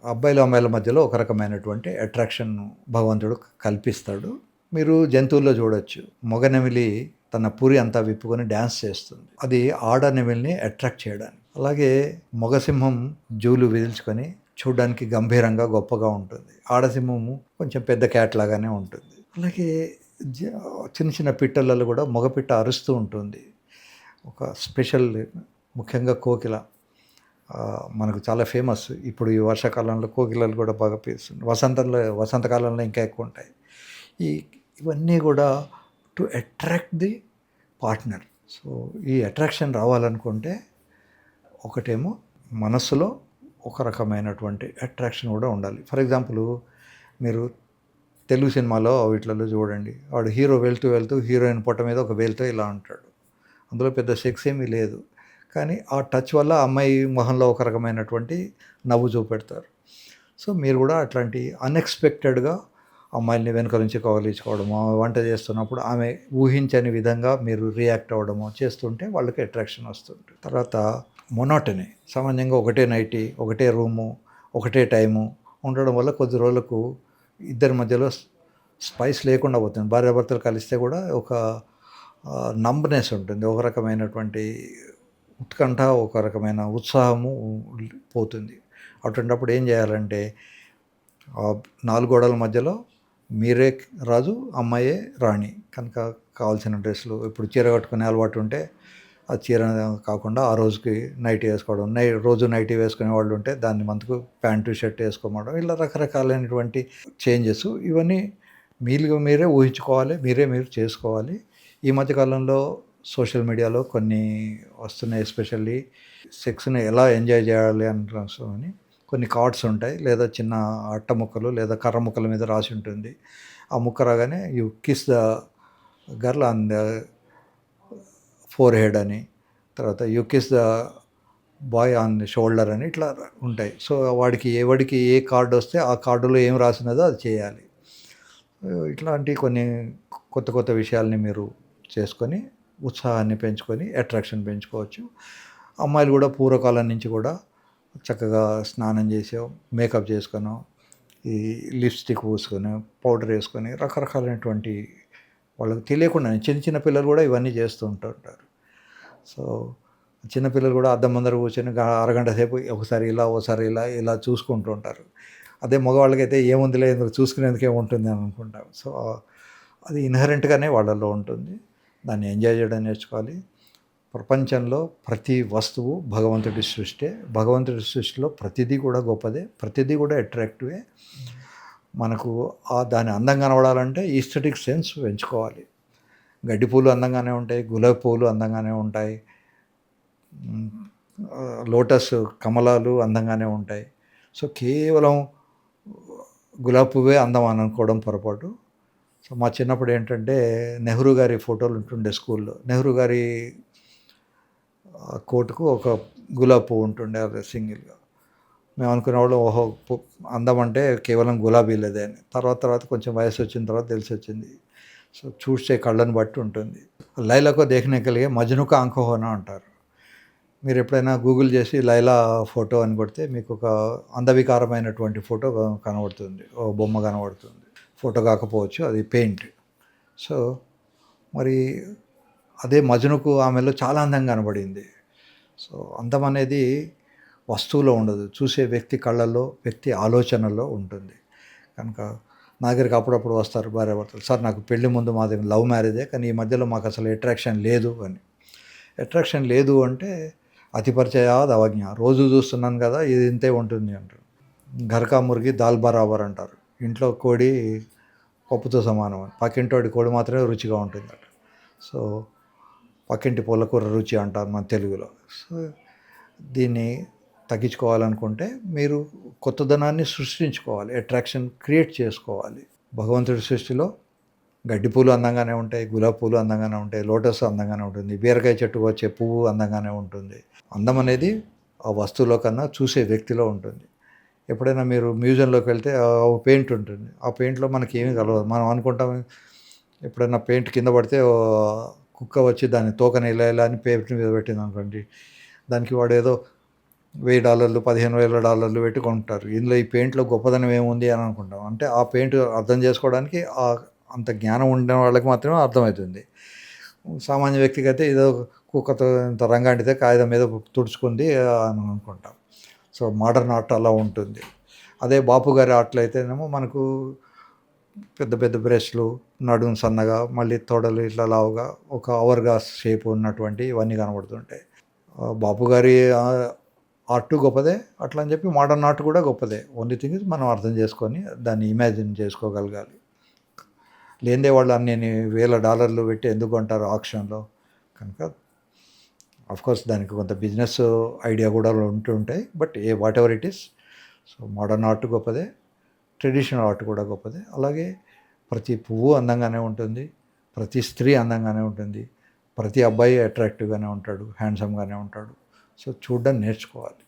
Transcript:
అబ్బాయిలు, అమ్మాయిల మధ్యలో ఒక రకమైనటువంటి అట్రాక్షన్ భగవంతుడు కల్పిస్తాడు. మీరు జంతువుల్లో చూడొచ్చు. మగ నెమిలి తన పురి అంతా విప్పుకొని డ్యాన్స్ చేస్తుంది. అది ఆడ నెమిలిని అట్రాక్ట్ చేయడానికి. అలాగే మగ సింహం జూలు విదిల్చుకొని చూడడానికి గంభీరంగా, గొప్పగా ఉంటుంది. ఆడసింహము కొంచెం పెద్ద క్యాట్ లాగానే ఉంటుంది. అలాగే చిన్న చిన్న పిట్టలలో కూడా మగపిట్ట అరుస్తూ ఉంటుంది. ఒక స్పెషల్, ముఖ్యంగా కోకిల మనకు చాలా ఫేమస్. ఇప్పుడు ఈ వర్షాకాలంలో కోకిలలు కూడా బాగా పేరుస్తుంది. వసంతకాలంలో ఇంకా ఎక్కువ ఉంటాయి. ఇవన్నీ కూడా to attract the partner. So ఈ అట్రాక్షన్ రావాలనుకుంటే ఒకటేమో మనస్సులో ఒక రకమైనటువంటి అట్రాక్షన్ కూడా ఉండాలి. ఫర్ ఎగ్జాంపుల్, మీరు తెలుగు సినిమాలో వీటిలలో చూడండి, వాడు హీరో వెళ్తూ వెళ్తూ హీరోయిన్ పొట్ట మీద ఒక వేలుతో ఇలా అంటాడు. అందులో పెద్ద సెక్స్ ఏమీ లేదు, కానీ ఆ టచ్ వల్ల అమ్మాయి మొహంలో ఒక రకమైనటువంటి నవ్వు చూపెడతారు. సో మీరు కూడా అట్లాంటి అన్ఎక్స్పెక్టెడ్గా అమ్మాయిని వెనుక నుంచి కౌగిలించుకోవడము, వంట చేస్తున్నప్పుడు ఆమె ఊహించని విధంగా మీరు రియాక్ట్ అవ్వడము చేస్తుంటే వాళ్ళకి అట్రాక్షన్ వస్తుంటుంది. తర్వాత మొనోటనీ, సామాన్యంగా ఒకటే నైటీ, ఒకటే రూము, ఒకటే టైము ఉండడం వల్ల కొద్ది రోజులకు ఇద్దరి మధ్యలో స్పైస్ లేకుండా పోతుంది. భార్యాభర్తలు కలిస్తే కూడా ఒక నంబ్నెస్ ఉంటుంది, ఒక రకమైనటువంటి ఉత్కంఠ, ఒక రకమైన ఉత్సాహము పోతుంది. అటువంటిప్పుడు ఏం చేయాలంటే, నాలుగు గోడల మధ్యలో మీరే రాజు, అమ్మాయే రాణి. కనుక కావాల్సిన డ్రెస్సులు, ఇప్పుడు చీర కట్టుకునే అలవాటు ఉంటే ఆ చీర కాకుండా ఆ రోజుకి నైటీ వేసుకోవడం, రోజు నైటీ వేసుకునే వాళ్ళు ఉంటే దాన్ని మందుకు ప్యాంటు షర్ట్ వేసుకోవడం, ఇలా రకరకాలైనటువంటి చేంజెస్. ఇవన్నీ మీరే ఊహించుకోవాలి, మీరు చేసుకోవాలి. ఈ మధ్యకాలంలో సోషల్ మీడియాలో కొన్ని వస్తున్నాయి. ఎస్పెషల్లీ సెక్స్ని ఎలా ఎంజాయ్ చేయాలి అని కొన్ని కార్డ్స్ ఉంటాయి, లేదా చిన్న అట్ట ముక్కలు లేదా కర్ర ముక్కల మీద రాసి ఉంటుంది. ఆ ముక్క రాగానే you kiss the girl on the four head అని, తర్వాత you kiss the boy on the shoulder అని ఇట్లా ఉంటాయి. సో ఎవడికి ఏ కార్డు వస్తే ఆ కార్డులో ఏం రాసినదో అది చేయాలి. ఇట్లాంటి కొన్ని కొత్త కొత్త విషయాల్ని మీరు చేసుకొని ఉత్సాహాన్ని పెంచుకొని అట్రాక్షన్ పెంచుకోవచ్చు. అమ్మాయిలు కూడా పూర్వకాలం నుంచి కూడా చక్కగా స్నానం చేసో, మేకప్ చేసుకొనో, ఈ లిప్స్టిక్ పూసుకొని, పౌడర్ వేసుకొని, రకరకాలైనటువంటి వాళ్ళకి తెలియకుండా చిన్న చిన్న పిల్లలు కూడా ఇవన్నీ చేస్తూ ఉంటుంటారు. సో చిన్నపిల్లలు కూడా అద్దం ముందర కూర్చొని అరగంట సేపు ఒకసారి ఇలా, ఒకసారి ఇలా చూసుకుంటూ ఉంటారు. అదే మగవాళ్ళకైతే ఏముందిలే, ఎందుకు చూసుకునేందుకు ఏముంటుంది అని అనుకుంటాం. సో అది ఇన్హరెంట్గానే వాళ్ళలో ఉంటుంది. దాన్ని ఎంజాయ్ చేయడం నేర్చుకోవాలి. ప్రపంచంలో ప్రతి వస్తువు భగవంతుడి సృష్టే. భగవంతుడి సృష్టిలో ప్రతిదీ కూడా గొప్పదే, ప్రతిదీ కూడా అట్రాక్టివే. మనకు దాని అందంగా కనబడాలంటే ఈస్థెటిక్ సెన్స్ పెంచుకోవాలి. గడ్డి పూలు అందంగానే ఉంటాయి, గులాబీ పూలు అందంగానే ఉంటాయి, లోటస్ కమలాలు అందంగానే ఉంటాయి. సో కేవలం గులాబీ పువ్వే అందం అని అనుకోవడం పొరపాటు. సో మా చిన్నప్పుడు ఏంటంటే, నెహ్రూ గారి ఫోటోలు ఉంటుండే స్కూల్లో. నెహ్రూ గారి కోటుకు ఒక గులాబీ పువ్వు ఉంటుండే, అది సింగిల్గా. మేము అనుకునేవాళ్ళం, ఓహో అందం అంటే కేవలం గులాబీలదే అని. తర్వాత కొంచెం వయసు వచ్చిన తర్వాత తెలిసి వచ్చింది. సో చూసే కళ్ళను బట్టి ఉంటుంది. లైలాకో దేఖనే కలిగే మజ్నుకా ఆంఖో హోనా అంటారు. మీరు ఎప్పుడైనా గూగుల్ చేసి లైలా ఫోటో అని కొడితే మీకు ఒక అందవికారమైనటువంటి ఫోటో కనబడుతుంది, ఓ బొమ్మ కనబడుతుంది. ఫోటో కాకపోవచ్చు, అది పెయింట్. సో మరి అదే మజ్నుకు ఆమెలో చాలా అందంగా కనబడింది. సో అందం అనేది వస్తువులో ఉండదు, చూసే వ్యక్తి కళ్ళల్లో, వ్యక్తి ఆలోచనలో ఉంటుంది. కనుక నా దగ్గరికి అప్పుడప్పుడు వస్తారు భార్యాభర్తలు, సార్ నాకు పెళ్లి ముందు మాది లవ్ మ్యారేజే, కానీ ఈ మధ్యలో మాకు అసలు అట్రాక్షన్ లేదు అని. అట్రాక్షన్ లేదు అంటే అతి పరిచయాద్ అవజ్ఞ. రోజు చూస్తున్నాను కదా, ఇది ఇంతే ఉంటుంది అంటారు. ఘర్కా మురిగి దాల్ బరాబర్ అంటారు. ఇంట్లో కోడి పప్పుతో సమానం అని. పక్కింటోడి కోడి మాత్రమే రుచిగా ఉంటుంది అట. సో పక్కింటి పూలకూర రుచి అంటారు మన తెలుగులో. సో దీన్ని తగ్గించుకోవాలనుకుంటే మీరు కొత్తదనాన్ని సృష్టించుకోవాలి, అట్రాక్షన్ క్రియేట్ చేసుకోవాలి. భగవంతుడి సృష్టిలో గడ్డి పూలు అందంగానే ఉంటాయి, గులాబీ పూలు అందంగానే ఉంటాయి, లోటస్ అందంగానే ఉంటుంది, బీరకాయ చెట్టుకు వచ్చే పువ్వు అందంగానే ఉంటుంది. అందం అనేది ఆ వస్తువులో కన్నా చూసే వ్యక్తిలో ఉంటుంది. ఎప్పుడైనా మీరు మ్యూజియంలోకి వెళ్తే పెయింట్ ఉంటుంది, ఆ పెయింట్లో మనకి ఏమీ కలవదు. మనం అనుకుంటాం, ఎప్పుడైనా పెయింట్ కింద పడితే కుక్క వచ్చి దాన్ని తోకని ఇలా అని పెయింట్ మీద పెట్టింది అనుకోండి, దానికి వాడు ఏదో $1000 $15,000 పెట్టి కొంటారు. ఇందులో ఈ పెయింట్‌లో గొప్పదనం ఏముంది అని అనుకుంటాం. అంటే ఆ పెయింట్ అర్థం చేసుకోవడానికి అంత జ్ఞానం ఉన్న వాళ్ళకి మాత్రమే అర్థమవుతుంది. సామాన్య వ్యక్తికి అయితే ఏదో కుక్కతో ఇంత రంగంటితే కాగితం మీద తుడుచుకుంది అని అనుకుంటాం. సో మోడర్న్ ఆర్ట్ అలా ఉంటుంది. అదే బాపు గారి ఆర్ట్‌లో అయితేనేమో మనకు పెద్ద పెద్ద బ్రష్లు, నడుము సన్నగా, మళ్ళీ తొడలు ఇట్లా లావుగా ఒక అవర్ గ్లాస్ షేప్ ఉన్నటువంటి ఇవన్నీ కనబడుతుంటాయి. బాపు గారి ఆర్ట్ గొప్పదే, అట్లా అని చెప్పి మోడర్న్ ఆర్ట్ కూడా గొప్పదే. ఓన్లీ థింగ్ ఇస్ మనం అర్థం చేసుకొని దాన్ని ఇమాజిన్ చేసుకోగలగాలి. లేనిదే వాళ్ళు అన్ని $1000 పెట్టి ఎందుకు కొంటారు ఆక్షన్‌లో? కనుక ఆఫ్‌కోర్స్ దానికి కొంత బిజినెస్ ఐడియా కూడా ఉంటుంటాయి. But whatever it is, so modern art గొప్పదే, ట్రెడిషనల్ ఆర్ట్ కూడా గొప్పదే. అలాగే ప్రతి పువ్వు అందంగానే ఉంటుంది, ప్రతి స్త్రీ అందంగానే ఉంటుంది, ప్రతి అబ్బాయి అట్రాక్టివ్‌గానే ఉంటాడు, హ్యాండ్సమ్‌గానే ఉంటాడు. సో చూడడం నేర్చుకోవాలి.